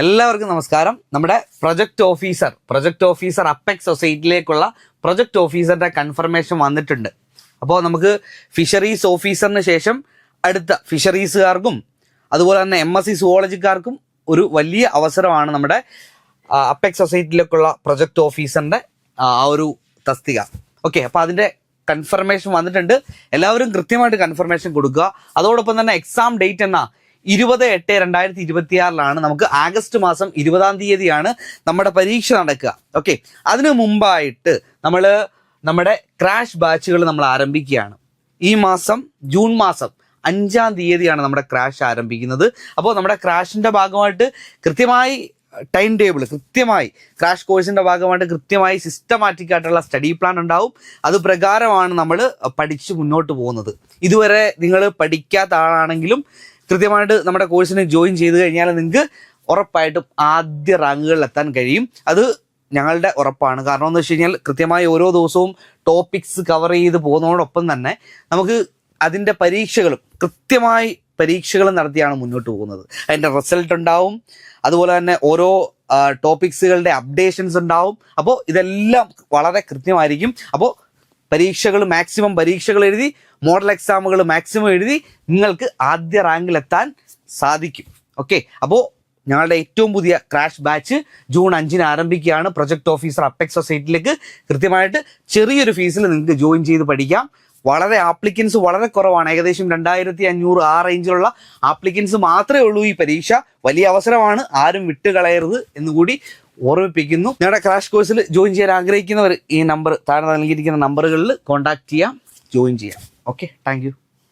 എല്ലാവർക്കും നമസ്കാരം. നമ്മുടെ പ്രൊജക്ട് ഓഫീസർ അപ്പെക്സ് സൊസൈറ്റിയിലേക്കുള്ള പ്രൊജക്ട് ഓഫീസറുടെ കൺഫർമേഷൻ വന്നിട്ടുണ്ട്. അപ്പോൾ നമുക്ക് ഫിഷറീസ് ഓഫീസറിന് ശേഷം അടുത്ത ഫിഷറീസുകാർക്കും അതുപോലെ തന്നെ MSc സുവോളജിക്കാർക്കും ഒരു വലിയ അവസരമാണ് നമ്മുടെ അപ്പെക്സ് സൊസൈറ്റിയിലേക്കുള്ള പ്രൊജക്ട് ഓഫീസറിൻ്റെ ആ ഒരു തസ്തിക. ഓക്കെ, അപ്പോൾ അതിൻ്റെ കൺഫർമേഷൻ വന്നിട്ടുണ്ട്. എല്ലാവരും കൃത്യമായിട്ട് കൺഫർമേഷൻ കൊടുക്കുക. അതോടൊപ്പം തന്നെ എക്സാം ഡേറ്റ് എന്നാ 20/8/2026 നമുക്ക് ആഗസ്റ്റ് മാസം 20-ാം തീയതിയാണ് നമ്മുടെ പരീക്ഷ നടക്കുക. ഓക്കെ, അതിനു മുമ്പായിട്ട് നമ്മുടെ ക്രാഷ് ബാച്ചുകൾ നമ്മൾ ആരംഭിക്കുകയാണ്. ഈ മാസം ജൂൺ മാസം 5-ാം തീയതിയാണ് നമ്മുടെ ക്രാഷ് ആരംഭിക്കുന്നത്. അപ്പോൾ നമ്മുടെ ക്രാഷിൻ്റെ ഭാഗമായിട്ട് കൃത്യമായി ടൈം ടേബിൾ, കൃത്യമായി ക്രാഷ് കോഴ്സിൻ്റെ ഭാഗമായിട്ട് കൃത്യമായി സിസ്റ്റമാറ്റിക് ആയിട്ടുള്ള സ്റ്റഡി പ്ലാൻ ഉണ്ടാവും. അത് പ്രകാരമാണ് നമ്മൾ പഠിച്ച് മുന്നോട്ട് പോകുന്നത്. ഇതുവരെ നിങ്ങൾ പഠിക്കാത്ത ആളാണെങ്കിലും കൃത്യമായിട്ട് നമ്മുടെ കോഴ്സിന് ജോയിൻ ചെയ്ത് കഴിഞ്ഞാൽ നിങ്ങൾക്ക് ഉറപ്പായിട്ടും ആദ്യ റാങ്കുകളിൽ എത്താൻ കഴിയും. അത് ഞങ്ങളുടെ ഉറപ്പാണ്. കാരണം എന്ന് വെച്ച് കഴിഞ്ഞാൽ കൃത്യമായി ഓരോ ദിവസവും ടോപ്പിക്സ് കവർ ചെയ്ത് പോകുന്നതോടൊപ്പം തന്നെ നമുക്ക് അതിൻ്റെ കൃത്യമായി പരീക്ഷകളും നടത്തിയാണ് മുന്നോട്ട് പോകുന്നത്. അതിൻ്റെ റിസൾട്ട് ഉണ്ടാവും, അതുപോലെ തന്നെ ഓരോ ടോപ്പിക്സുകളുടെ അപ്ഡേഷൻസ് ഉണ്ടാവും. അപ്പോൾ ഇതെല്ലാം വളരെ കൃത്യമായിരിക്കും. അപ്പോൾ മാക്സിമം പരീക്ഷകൾ എഴുതി, മോഡൽ എക്സാമുകൾ മാക്സിമം എഴുതി നിങ്ങൾക്ക് ആദ്യ റാങ്കിലെത്താൻ സാധിക്കും. ഓക്കെ, അപ്പോൾ ഞങ്ങളുടെ ഏറ്റവും പുതിയ ക്രാഷ് ബാച്ച് ജൂൺ 5-ന് ആരംഭിക്കുകയാണ്. പ്രൊജക്ട് ഓഫീസർ അപ്പെക്സ് സൊസൈറ്റിയിലേക്ക് കൃത്യമായിട്ട് ചെറിയൊരു ഫീസിൽ നിങ്ങൾക്ക് ജോയിൻ ചെയ്ത് പഠിക്കാം. ആപ്ലിക്കൻസ് വളരെ കുറവാണ്. ഏകദേശം 2500 ആ റേഞ്ചിലുള്ള ആപ്ലിക്കൻസ് മാത്രമേ ഉള്ളൂ ഈ പരീക്ഷ. വലിയ അവസരമാണ്, ആരും വിട്ടുകളയരുത് എന്നുകൂടി ഓർമ്മിപ്പിക്കുന്നു. ഞങ്ങളുടെ ക്രാഷ് കോഴ്സിൽ ജോയിൻ ചെയ്യാൻ ആഗ്രഹിക്കുന്നവർ ഈ നമ്പർ, താഴെ നൽകിയിരിക്കുന്ന നമ്പറുകളിൽ കോൺടാക്ട് ചെയ്യാം, ജോയിൻ ചെയ്യാം. Okay, thank you.